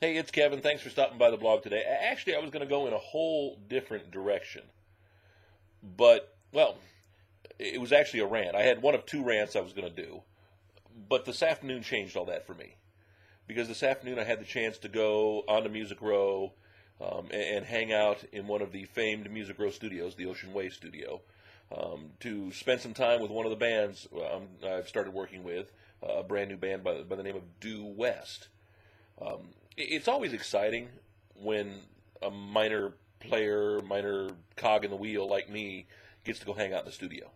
Hey, it's Kevin. Thanks for stopping by the blog today. Actually, I was going to go in a whole different direction. But, well, it was actually a rant. I had one of two rants I was going to do. But this afternoon changed all that for me. Because this afternoon I had the chance to go onto Music Row and hang out in one of the famed Music Row studios, the Ocean Way studio, to spend some time with one of the bands I've started working with, a brand new band by the name of Due West. It's always exciting when a minor player, minor cog in the wheel like me gets to go hang out in the studio.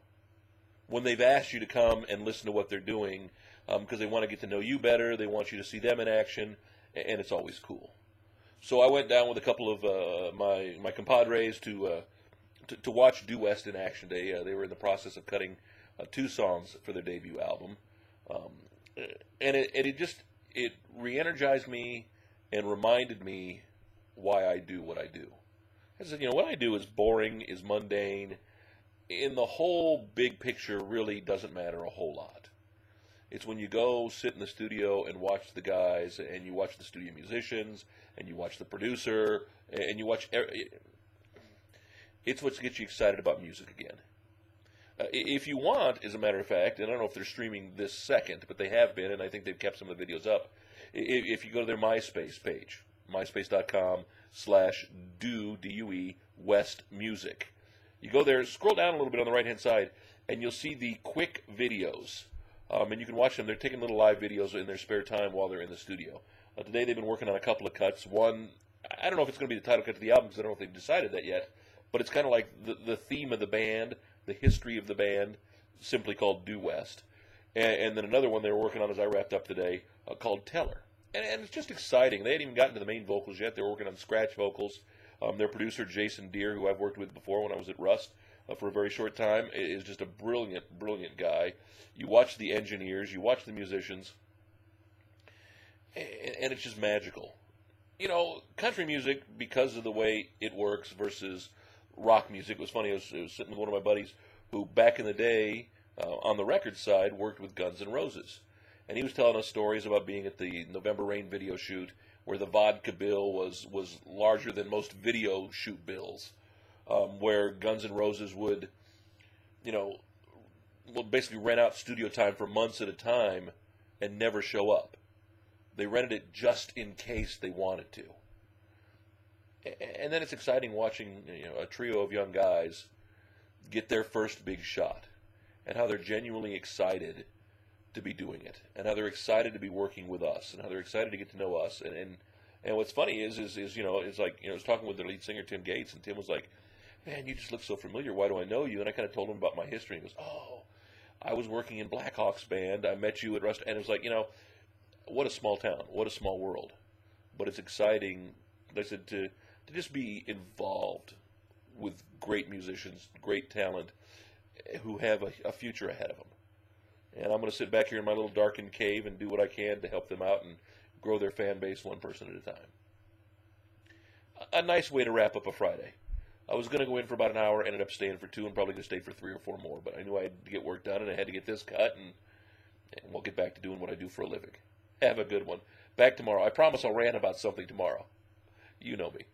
When they've asked you to come and listen to what they're doing because they want to get to know you better, they want you to see them in action, and it's always cool. So I went down with a couple of my compadres to watch Due West in action. They were in the process of cutting two songs for their debut album, um, and it re-energized me and reminded me why I do what I do. I said, what I do is boring, is mundane. In the whole big picture, really doesn't matter a whole lot. It's when you go sit in the studio and watch the guys, and you watch the studio musicians, and you watch the producer, and you watch. It's what gets you excited about music again. If you want, as a matter of fact, and I don't know if they're streaming this second, but they have been, and I think they've kept some of the videos up. If you go to their MySpace page, myspace.com/due, D-U-E, West Music. You go there, scroll down a little bit on the right-hand side, and you'll see the quick videos. And you can watch them. They're taking little live videos in their spare time while they're in the studio. Today they've been working on a couple of cuts. One, I don't know if it's going to be the title cut to the album because I don't know if they've decided that yet, but it's kind of like the theme of the band, the history of the band, simply called Due West. And then another one they were working on as I wrapped up today called Teller. And it's just exciting. They hadn't even gotten to the main vocals yet. They were working on scratch vocals. Their producer, Jason Deere, who I've worked with before when I was at Rust for a very short time, is just a brilliant, brilliant guy. You watch the engineers, you watch the musicians, and it's just magical. Country music, because of the way it works versus rock music, it was funny. I was sitting with one of my buddies who, back in the day, on the record side, worked with Guns N' Roses. And he was telling us stories about being at the November Rain video shoot where the vodka bill was larger than most video shoot bills, where Guns N' Roses would, basically rent out studio time for months at a time and never show up. They rented it just in case they wanted to. And then it's exciting watching a trio of young guys get their first big shot and how they're genuinely excited to be doing it, and how they're excited to be working with us, and how they're excited to get to know us. And what's funny is it's like, I was talking with their lead singer, Tim Gates, and Tim was like, man, you just look so familiar. Why do I know you? And I kind of told him about my history. And he goes, oh, I was working in Blackhawk's band. I met you at Rust. And it was like, what a small town. What a small world. But it's exciting, like I said, to just be involved with great musicians, great talent, who have a future ahead of them. And I'm going to sit back here in my little darkened cave and do what I can to help them out and grow their fan base one person at a time. A nice way to wrap up a Friday. I was going to go in for about an hour, ended up staying for 2, and probably going to stay for 3 or 4 more. But I knew I had to get work done, and I had to get this cut, and we'll get back to doing what I do for a living. Have a good one. Back tomorrow. I promise I'll rant about something tomorrow. You know me.